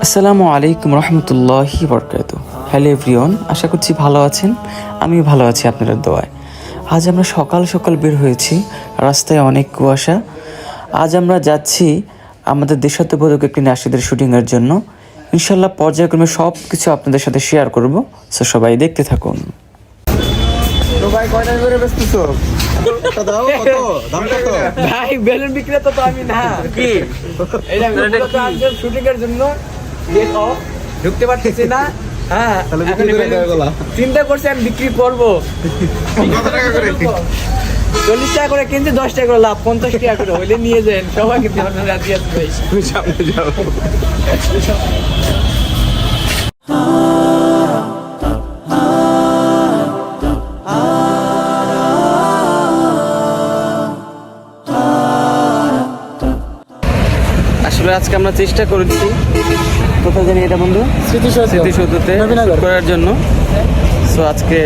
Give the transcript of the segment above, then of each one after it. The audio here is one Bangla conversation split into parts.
আসসালামু আলাইকুম রহমতুল্লাহি বরকাতুহু। হ্যালো এভরিওয়ান, আশা করছি ভালো আছেন। আমি ভালো আছি আপনাদের দোয়ায়। আজ আমরা সকাল সকাল বের হয়েছি, রাস্তায় অনেক কুয়াশা। আজ আমরা যাচ্ছি আমাদের দেশাত্মবোধক একটি নাশিদের শুটিংয়ের জন্য। ইনশাল্লাহ পর্যায়ক্রমে সব কিছু আপনাদের সাথে শেয়ার করব, সো সবাই দেখতে থাকুন। তো ভাই কয়টা করে বেচতেছো? ভাই বেলুন বিক্রেতা তো আমি না। কি এটা একজন শুটিং এর জন্য দেখো ঢুকতে পারতেছি না। হ্যাঁ চিন্তা করছি আমি বিক্রি করবো। কত টাকা করে? 40 টাকা করে কিনতে 10 টাকা করে লাভ, 50 টাকা করে হইলে নিয়ে যান সবাই। কিন্তু রাজি আছে ভাই, সামনে যাও। আসলে আজকে আমরা চেষ্টা করেছি কোথায় জানি এটা বন্ধু স্মৃতিসৌধতে করার জন্য। সো আজকে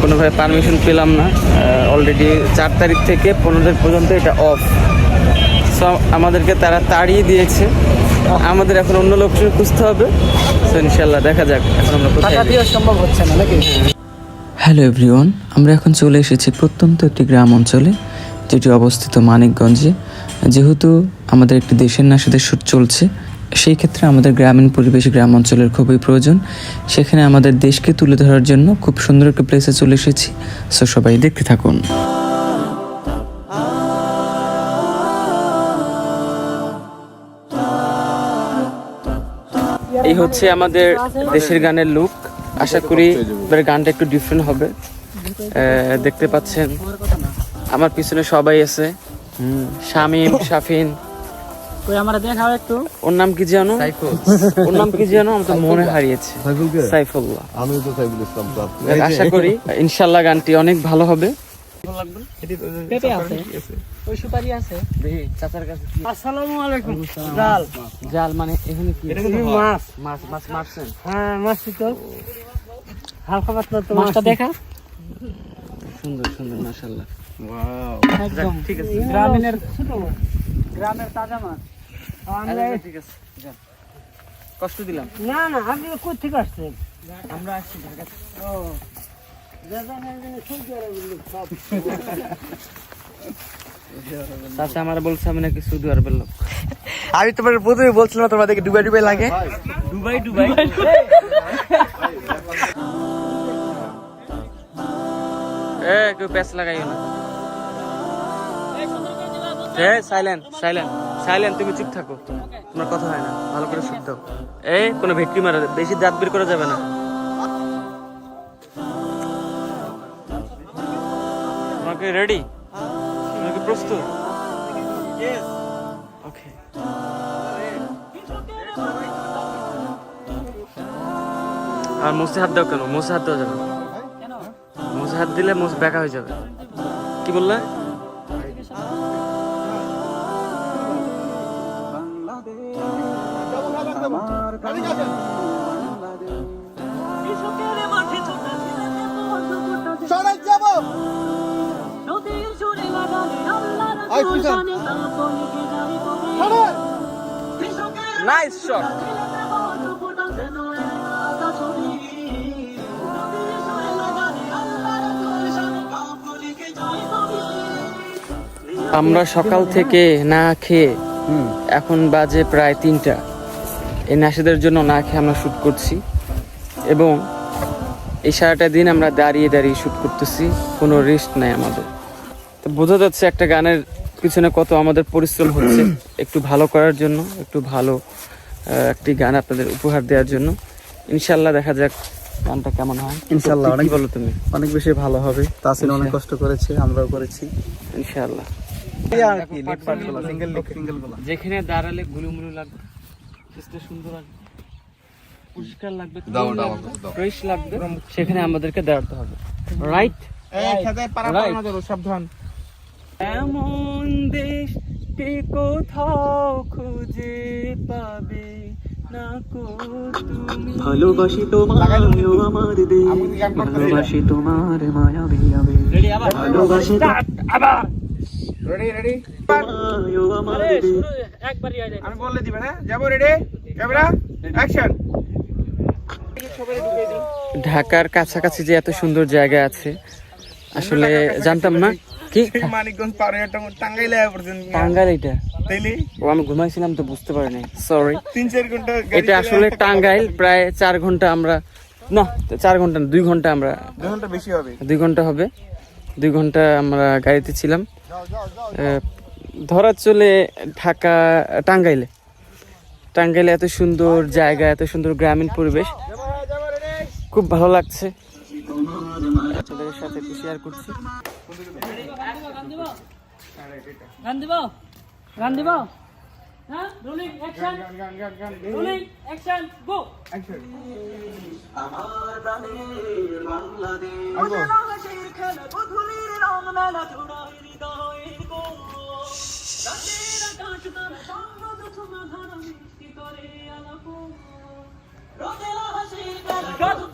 কোনোভাবে পারমিশন পেলাম না। অলরেডি 4 তারিখ থেকে 15 তারিখ পর্যন্ত এটা অফ। সো আমাদেরকে তারা তাড়িয়ে দিয়েছে। আমাদের এখন অন্য লোকেশন খুঁজতে হবে। সো ইনশাল্লাহ দেখা যাক এখন আমরা কোথায় যাই। সম্ভব হচ্ছে না নাকি? হ্যালো এভরিওয়ান, আমরা এখন চলে এসেছি প্রত্যন্ত একটি গ্রাম অঞ্চলে, যেটি অবস্থিত মানিকগঞ্জে। যেহেতু আমাদের একটি দেশের নাশিদের শ্যুট চলছে, সেই ক্ষেত্রে আমাদের গ্রামীণ পরিবেশ গ্রাম অঞ্চলের খুবই প্রয়োজন। সেখানে আমাদের দেশকে তুলে ধরার জন্য খুব সুন্দর একটা প্লেসে চলে এসেছি। সো সবাই দেখতে থাকুন। এই হচ্ছে আমাদের দেশের গানের লুক। আশা করি এবার গানটা একটু ডিফারেন্ট হবে। দেখতে পাচ্ছেন আমার পিছনে সবাই আছে। শামিম, শাফিন, আমরা দেখাও একটু। ওর নাম কি জানো? ওর নাম কি জানো? আমার তো মনে হারিয়েছে। সাইফুল্লাহ। আমিও তো সাইফুল ইসলাম। আশা করি ইনশাল্লাহ গানটি অনেক ভালো হবে। পেঁপে আছে, ওই সুপারি আছে। দেখি চাচার কাছে কি? আসসালামু আলাইকুম। জাল জাল মানে এখানে কি? মাছ। মাছ মাছ মারছেন? হ্যাঁ মাছই তো হালকা পাতলা। তো মাছটা দেখা সুন্দর সুন্দর মাশাআল্লাহ। একদম ঠিক আছে। গ্রামের ছোট মাছ, গ্রামের তাজা মাছ। আমরা ঠিক আছে, যান। কষ্ট দিলাম। না না, আপনি কোথা থেকে আসছেন? আমরা আসছি ঢাকা থেকে। ও চাচা আমার বলছে আমি নাকি সৌদি আরবের লোক। আমি তোমার প্রথমে বলছিলাম না তোমাদেরকে ডুবাই ডুবাই লাগে। Dubai Dubai. কেউ প্যাচ লাগাইও না। সাইলেন্ট সাইলেন্ট সাইলেন্ট, তুমি চুপ থাকো, তোমার কথা হয় না, ভালো করে শুট দাও। কোনো ভেটকি মারা, বেশি দাঁত বের করা যাবে না। তোমাকে রেডি? তোমাকে প্রস্তুত? ওকে। আর মুসে হাত দাও কেন? মুসে হাত দেওয়া যাবে না। মুসে হাত দিলে মুস বেঁকা হয়ে যাবে। কি বললে? Nice shot. আমরা সকাল থেকে না খেয়ে, এখন বাজে প্রায় 3টা। এই নাশিদের জন্য না খেয়ে আমরা শ্যুট করছি এবং এই সারাটা দিন আমরা দাঁড়িয়ে দাঁড়িয়ে শ্যুট করতেছি, কোনো রেস্ট নাই আমাদের। তো বোঝা যাচ্ছে একটা গানের পিছনে কত আমাদের পরিশ্রম হচ্ছে একটু ভালো করার জন্য, একটু ভালো একটি গান আপনাদের উপহার দেওয়ার জন্য। ইনশাল্লাহ দেখা যাক গানটা কেমন হয়। ইনশাআল্লাহ অনেক বলো তুমি, অনেক বেশি ভালো হবে। তাসিন অনেক কষ্ট করেছে, আমরাও করেছি। ইনশাল্লাহ। আর কি লিড পার্ট গুলো, সিঙ্গেল গুলো যেখানে দাঁড়ালে গুলুমুলু লাগবে, সেটা সুন্দর লাগবে, পরিষ্কার লাগবে, ফ্রেশ লাগবে, সেখানে আমাদেরকে দাঁড়াতে হবে। রাইট? সাবধান। এমন দেশ কে কোথাও খুঁজে পাবে না কো তুমি। ভালোবাসি তোমার আমার দেশ, ভালোবাসি তোমার মায়া ভালোবাসি। রেডি রেডি আমি বললে দিবেন হ্যাঁ যাবো রেডি ক্যামেরা অ্যাকশন ঢাকার কাছাকাছি যে এত সুন্দর জায়গা আছে আসলে জানতাম না। কি মানিকগঞ্জ পার হয়ে টাঙ্গাইলে পর্যন্ত টাঙ্গাইল? এটা তাইলে ও আমি ঘুমাইছিলাম তো বুঝতে পারিনি, সরি। 3-4 ঘন্টা এটা আসলে টাঙ্গাইল, প্রায় 4 ঘন্টা আমরা, না 4 ঘন্টা না 2 ঘন্টা আমরা, 2 ঘন্টা বেশি হবে 2 ঘন্টা হবে, 2 ঘন্টা আমরা গাড়িতে ছিলাম। ধরা চলে ঢাকা টাঙ্গাইলে। টাঙ্গাইলে এত সুন্দর জায়গা, এত সুন্দর গ্রামীণ পরিবেশ, খুব ভালো লাগছে। আপনাদের সাথে একটু শেয়ার করছি। গান দিব হ্যাঁ রোলিং অ্যাকশন রোলিং অ্যাকশন গো আমার প্রাণের বাংলাদেশ ওজলা হাসির খেলা বধুলির রং মেলা জোড়াই হৃদয়ের গো রাতের আকাশ তারা চাঁদ ছোঁয়া ধরা মিষ্টি করে আলাপ ওজলা হাসির খেলা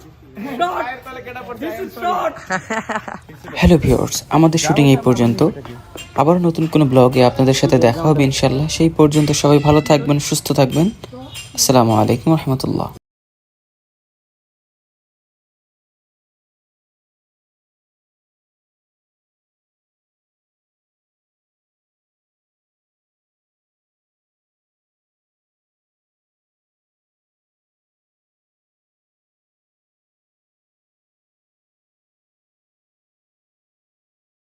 হ্যালো ভিউয়ার্স, আমাদের শুটিং এই পর্যন্ত। আবার নতুন কোনো ব্লগে আপনাদের সাথে দেখা হবে ইনশাল্লাহ। সেই পর্যন্ত সবাই ভালো থাকবেন, সুস্থ থাকবেন। আসসালামু আলাইকুম রহমতুল্লাহ।